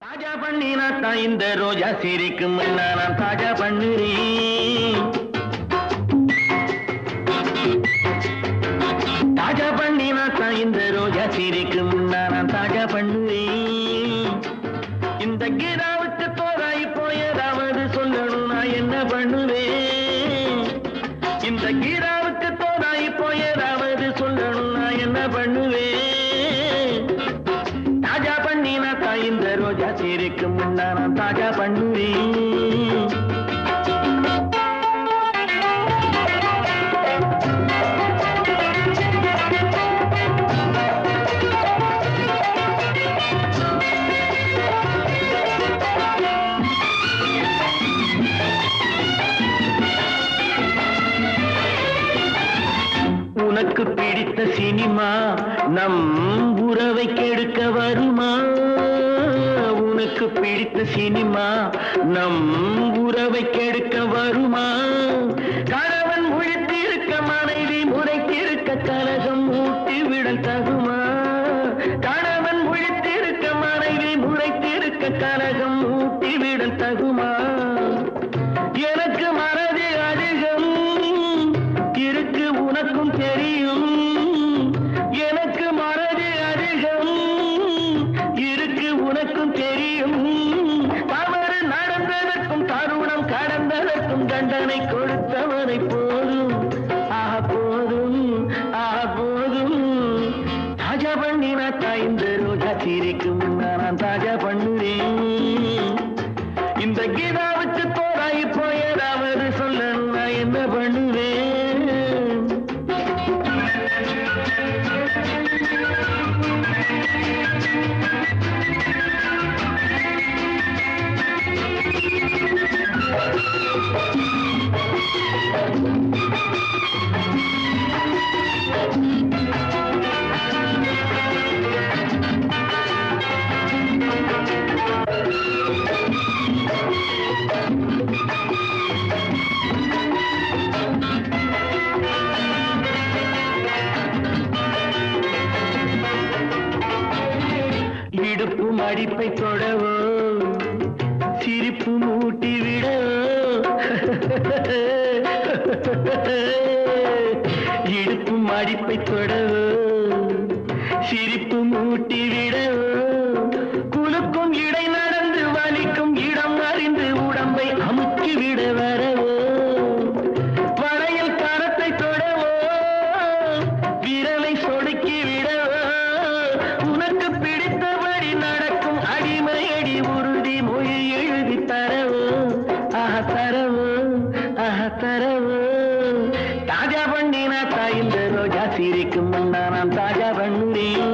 தாஜா பண்ணினா தான் இந்த ரோஜா சிரிக்கும் நான் தாஜா பண்ணுறேன். தாஜா பண்ணினா தான் இந்த ரோஜா சிரிக்கும் நான் தாஜா பண்ணுறேன். இந்த கீதாவுக்கு தோராய் போயதாவது சொல்லணும் நான் என்ன பண்ணுவேன். இந்த கீதாவுக்கு தோராய் போயதாவது சொல்லணும் நான் என்ன பண்ணுவேன். தாஜா பண்ணினா தான் இந்த ரோஜா சிரிக்கும் நான் தாஜா பண்ணுவேன். உனக்கு பிடித்த சினிமா நம் உறவை கெடுக்க வருமா. உனக்கு பிடித்த சினிமா நம் உறவை கெடுக்க வருமா. கணவன் முழித்திருக்க மனைவி முறைத்திருக்க கலகம் ஊட்டி விடல் தகுமா. கணவன் முழித்திருக்க மனைவி முறைத்திருக்க கலகம் ஊட்டி விடல் தகுமா. எனக்கு மனது அதிகம் இருக்கு உனக்கும் தெரியும். எனக்கு மனது அதிகம் இருக்கு உனக்கும் தெரியும். தவறு நடந்ததற்கும் தருணம் கடந்ததற்கும் தண்டனை கொடுத்தவரை போதும் ஆக போதும் ஆக போதும். தாஜா பண்ணினா தாய்ந்த ரோஜா சிரிக்கும் நான் தாஜா பண்ணுறேன். இந்த கீதாவுக்கு தோராய் போயதாவது சொல்லணும் நான் என்ன பண்ணுவேன். இடுப்பு மடிப்பை தொடவோ சிரிப்பு மூட்டி விடவோ. இடுப்பு மடிப்பை தொடவோ சிரிப்பு மூட்டி விடவோ. குலுக்கும் இடை நடந்து வலிக்கும் இடம் அறிந்து உடம்பை அமுக்கி விட வரவோ. வளையல் கரத்தை தொடவோ விரலை சொடுக்கி விடவோ. உனக்கு பிடித்தபடி நடக்கும் அடிமையடி உறுதி மொழி எழுதி தரவோ ஆஹ தரவோ ஆஹ தரவோ. தாஜா பண்ணினா தாய்ந்த ரோஜா சிரிக்கும் நான் தாஜா பண்ணுறேன்.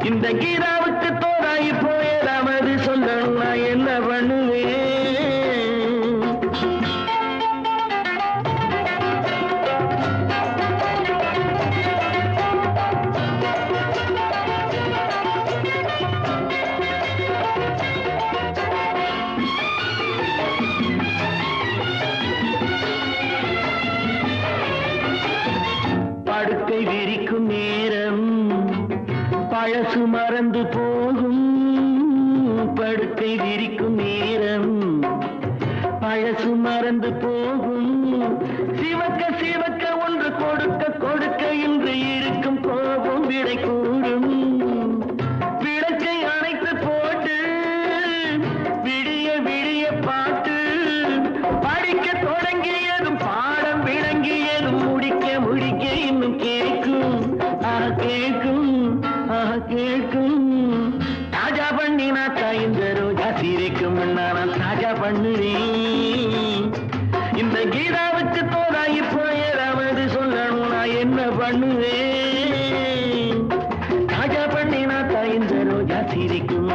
இந்த கீதாவுக்கு தோராய் போயதாவது சொல்லணும் நான் என்ன பண்ணுவேன். படுக்கை விரிக்கும் நேரம் பழசு மறந்து போகும். படுக்கை விரிக்கும் நேரம் பழசு மறந்து போகும். சிவக்க சிவக்க ஒன்று கொடுக்க கொடுக்க இன்று இருக்கும் கோபம் விடை கூடும். விளக்கை அணைத்து போட்டு விடிய விடிய பாட்டு படிக்க தொடங்கியதும் பாடம் விளங்கியதும் முடிக்க முடிக்க இன்னும் கேட்கும் கேட்கும் கேட்கும். தாஜா பண்ணினா தாய்ந்த ரோஜா சிரிக்கும் நான் தாஜா பண்ணுறேன். இந்த கீதாவுக்கு தோராய் போயதாவது சொல்லணும் நான் என்ன பண்ணுவேன். தாஜா பண்ணினா தாய்ந்த ரோஜா சிரிக்கும்.